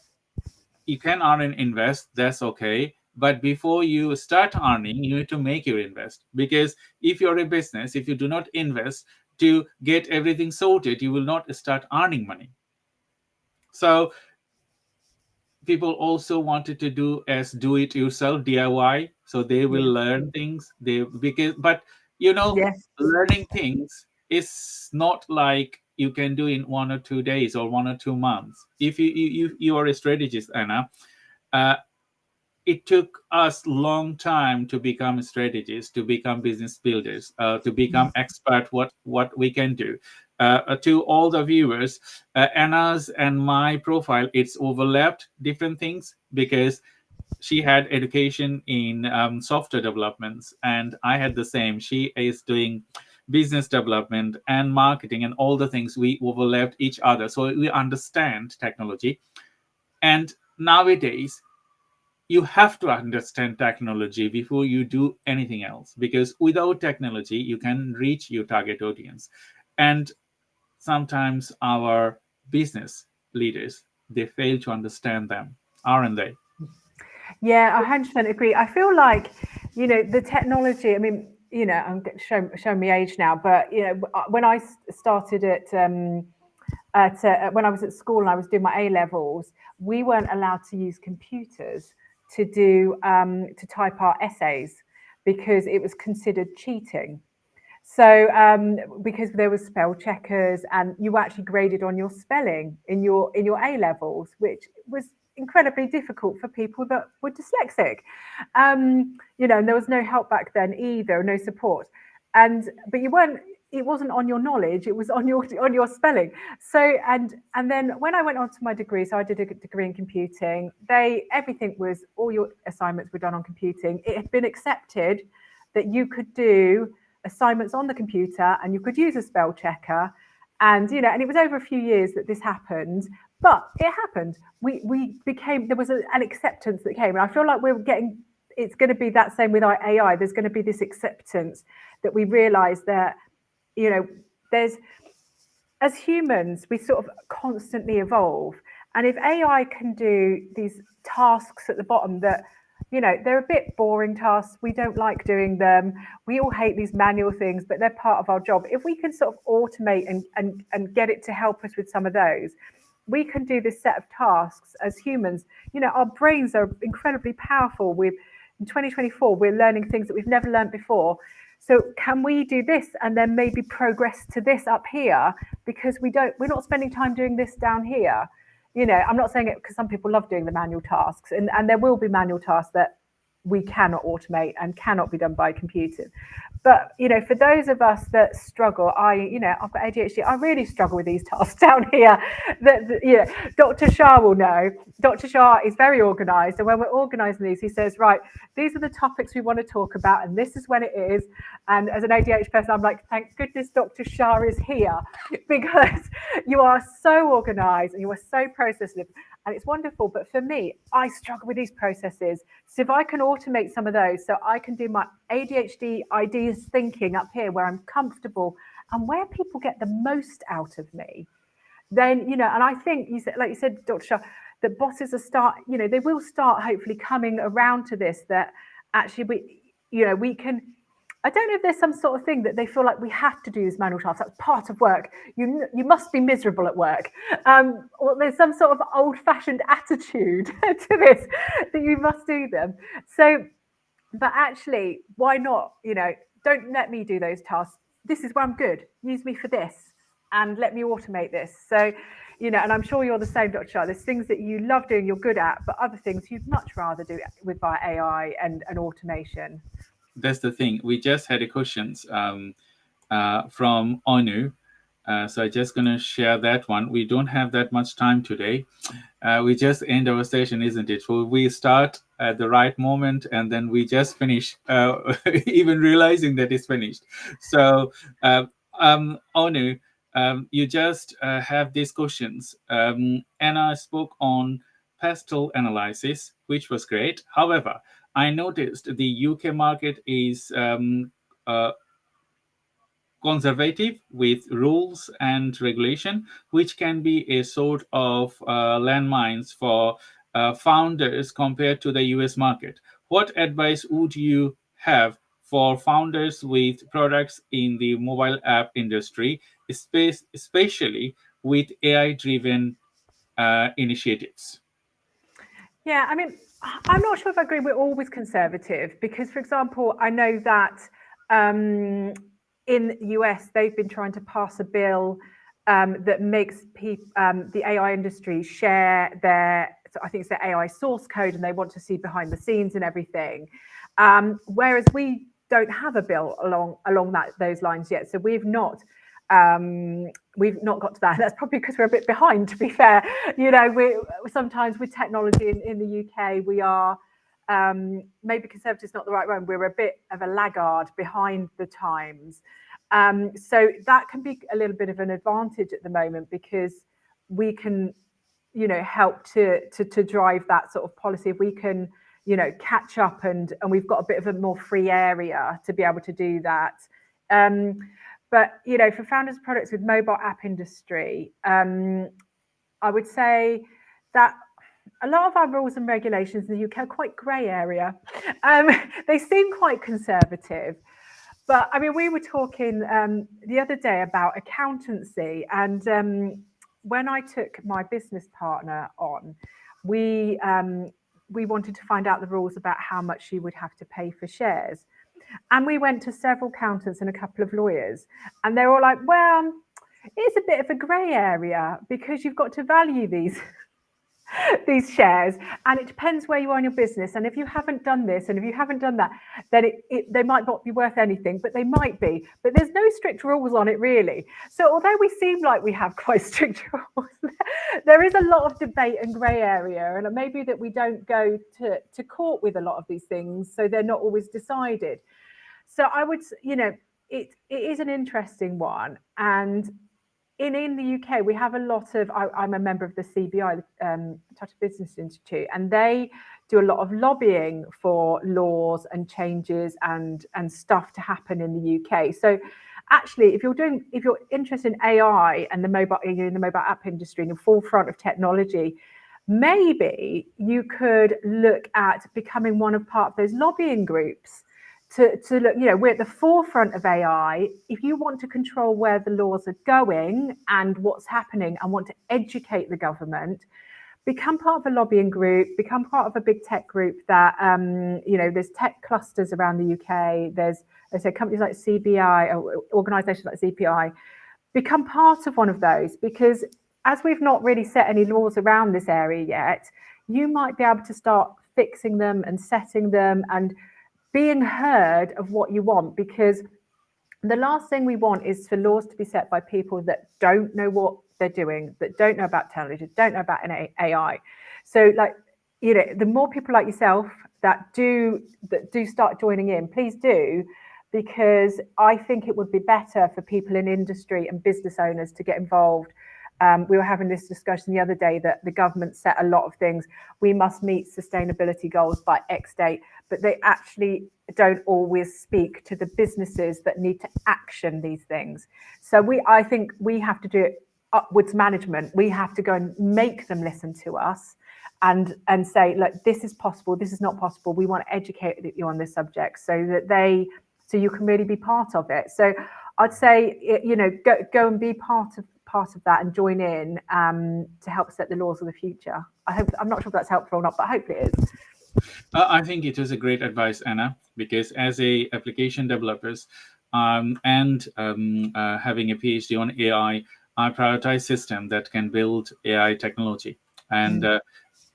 you can earn and invest, that's okay. But before you start earning, you need to make your invest. Because if you're a business, if you do not invest to get everything sorted, you will not start earning money. So people also wanted to do as do it yourself, DIY, so they will Yeah. learn things. They because but Yes. learning things is not like you can do in 1 or 2 days or 1 or 2 months. If you are a strategist, Anna, uh, it took us long time to become strategists, to become business builders, to become expert what we can do. To all the viewers, Anna's and my profile, it's overlapped different things because she had education in software developments, and I had the same. She is doing business development and marketing, and all the things, we overlapped each other, so we understand technology. And nowadays, you have to understand technology before you do anything else, because without technology you can reach your target audience. And sometimes our business leaders, they fail to understand them, aren't they? Yeah, I 100% agree. I feel like, the technology, I mean, I'm showing me age now, but, when I started when I was at school and I was doing my A levels, we weren't allowed to use computers to type our essays because it was considered cheating. So because there was spell checkers and you actually graded on your spelling in your A levels, which was incredibly difficult for people that were dyslexic. And there was no help back then either, no support. But you weren't. It wasn't on your knowledge; it was on your spelling. So and then when I went on to my degree, so I did a degree in computing. Everything was all your assignments were done on computing. It had been accepted that you could do assignments on the computer and you could use a spell checker. And it was over a few years that this happened, but it happened. We became, there was an acceptance that came, and I feel like it's going to be that same with our AI. There's going to be this acceptance that we realize that, there's, as humans, we sort of constantly evolve. And if AI can do these tasks at the bottom that, they're a bit boring tasks, we don't like doing them, we all hate these manual things, but they're part of our job. If we can sort of automate and get it to help us with some of those, we can do this set of tasks as humans. Our brains are incredibly powerful. In 2024, we're learning things that we've never learned before. So can we do this and then maybe progress to this up here, because we're not spending time doing this down here. I'm not saying it because some people love doing the manual tasks, and there will be manual tasks that we cannot automate and cannot be done by computer. But for those of us that struggle, I've got ADHD. I really struggle with these tasks down here. Dr. Shah will know. Dr. Shah is very organised, and when we're organising these, he says, right, these are the topics we want to talk about, and this is when it is. And as an ADHD person, I'm like, thank goodness Dr. Shah is here, because you are so organised and you are so processive, and it's wonderful. But for me, I struggle with these processes. So if I can automate some of those, so I can do my ADHD ideas thinking up here where I'm comfortable and where people get the most out of me, then, and I think like you said, Dr. Shah, that bosses they will start hopefully coming around to this, that actually we can. I don't know if there's some sort of thing that they feel like we have to do these manual tasks. That's part of work. You must be miserable at work. Or there's some sort of old-fashioned attitude to this, that you must do them. So, but actually, why not? Don't let me do those tasks. This is where I'm good. Use me for this, and let me automate this. So, and I'm sure you're the same, Dr. Shah. There's things that you love doing, you're good at, but other things you'd much rather do with via AI and automation. That's the thing. We just had a questions from Onu. So I'm just going to share that one. We don't have that much time today. We just end our session, isn't it? So we start at the right moment and then we just finish, even realizing that it's finished. So, Onu, you just have these questions. Anna spoke on pastel analysis, which was great. However, I noticed the UK market is conservative with rules and regulation, which can be a sort of landmines for founders compared to the US market. What advice would you have for founders with products in the mobile app industry, especially with AI-driven initiatives? Yeah, I mean, I'm not sure if I agree we're always conservative because, for example, I know that in the US, they've been trying to pass a bill that makes the AI industry share their, so I think it's their AI source code, and they want to see behind the scenes and everything. Whereas we don't have a bill along those lines yet, so we've not got to that. That's probably because we're a bit behind, to be fair. You know, we sometimes with technology in the UK, we are maybe conservative is not the right word. We're a bit of a laggard behind the times. So that can be a little bit of an advantage at the moment because we can, you know, help to drive that sort of policy. If we can, you know, catch up and we've got a bit of a more free area to be able to do that. But, you know, for founders of products with mobile app industry, I would say that a lot of our rules and regulations in the UK are quite grey area. They seem quite conservative. But I mean, we were talking the other day about accountancy, and when I took my business partner on, we wanted to find out the rules about how much she would have to pay for shares. And we went to several accountants and a couple of lawyers, and they were all like, well, it's a bit of a grey area because you've got to value these shares, and it depends where you are in your business. And if you haven't done this and if you haven't done that, then they might not be worth anything, but they might be. But there's no strict rules on it, really. So although we seem like we have quite strict rules, there is a lot of debate and grey area, and maybe that we don't go to court with a lot of these things, so they're not always decided. So I would, you know, it is an interesting one. And in the UK, we have a lot of, I'm a member of the CBI, the Chartered Business Institute, and they do a lot of lobbying for laws and changes and stuff to happen in the UK. So actually, if you're interested in AI and the mobile app industry, in the forefront of technology, maybe you could look at becoming part of those lobbying groups to look, you know, we're at the forefront of AI. If you want to control where the laws are going and what's happening and want to educate the government, become part of a lobbying group, become part of a big tech group that, you know, there's tech clusters around the UK. There's, let's say, companies like CBI or organisations like CPI. Become part of one of those, because as we've not really set any laws around this area yet, you might be able to start fixing them and setting them and being heard of what you want, because the last thing we want is for laws to be set by people that don't know what they're doing, that don't know about technology, don't know about AI. So, like, you know, the more people like yourself that do start joining in, please do, because I think it would be better for people in industry and business owners to get involved. We were having this discussion the other day that the government set a lot of things. We must meet sustainability goals by X date, but they actually don't always speak to the businesses that need to action these things. So I think we have to do it upwards management. We have to go and make them listen to us and say, look, this is possible, this is not possible. We want to educate you on this subject so that you can really be part of it. So I'd say, you know, go and be part of that and join in to help set the laws of the future. I'm not sure if that's helpful or not, but hopefully it is. I think it is a great advice, Anna, because as a application developers and having a PhD on AI, I prioritize system that can build AI technology. And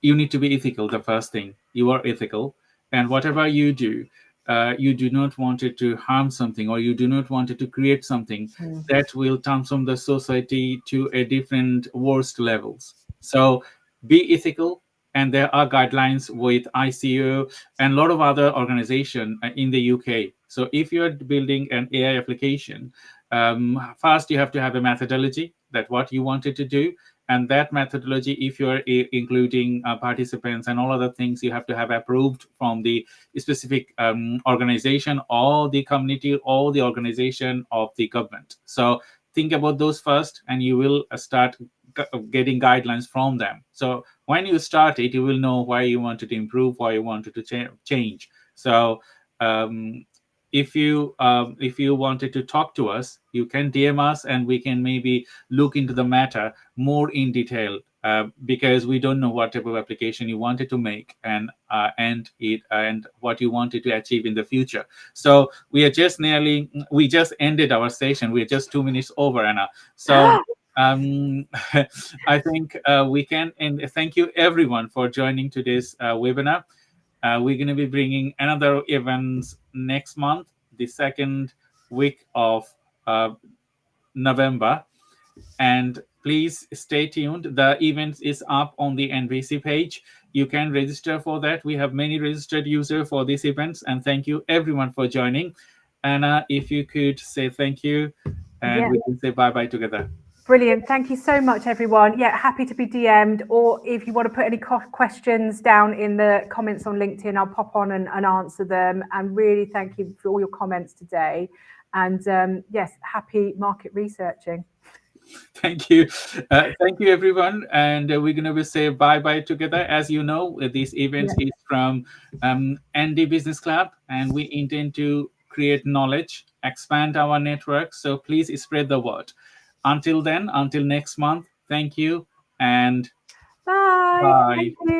you need to be ethical. The first thing, you are ethical, and whatever you do, you do not want it to harm something, or you do not want it to create something that will transform the society to a different worst levels. So be ethical, and there are guidelines with ICO and a lot of other organizations in the UK. So if you're building an AI application, first you have to have a methodology that what you wanted to do, and that methodology, if you're including participants and all other things, you have to have approved from the specific organization or the community or the organization of the government. So think about those first, and you will start getting guidelines from them. So when you start it, you will know why you wanted to improve, why you wanted to change. So if you wanted to talk to us, you can DM us, and we can maybe look into the matter more in detail, because we don't know what type of application you wanted to make, and what you wanted to achieve in the future. So we just ended our session. We're just 2 minutes over, Anna. So I think we can, and thank you everyone for joining today's webinar. We're going to be bringing another events next month, the second week of November. And please stay tuned. The event is up on the NVC page. You can register for that. We have many registered users for these events. And thank you everyone for joining. Anna, if you could say thank you, and we can say bye-bye together. Brilliant. Thank you so much, everyone. Yeah, happy to be DM'd, or if you want to put any questions down in the comments on LinkedIn, I'll pop on and answer them. And really thank you for all your comments today. And yes, happy market researching. Thank you. Thank you, everyone. And we're going to say bye-bye together. As you know, this event is from ND Business Club, and we intend to create knowledge, expand our network. So please spread the word. Until then, until next month, thank you, and bye. bye. Thank you.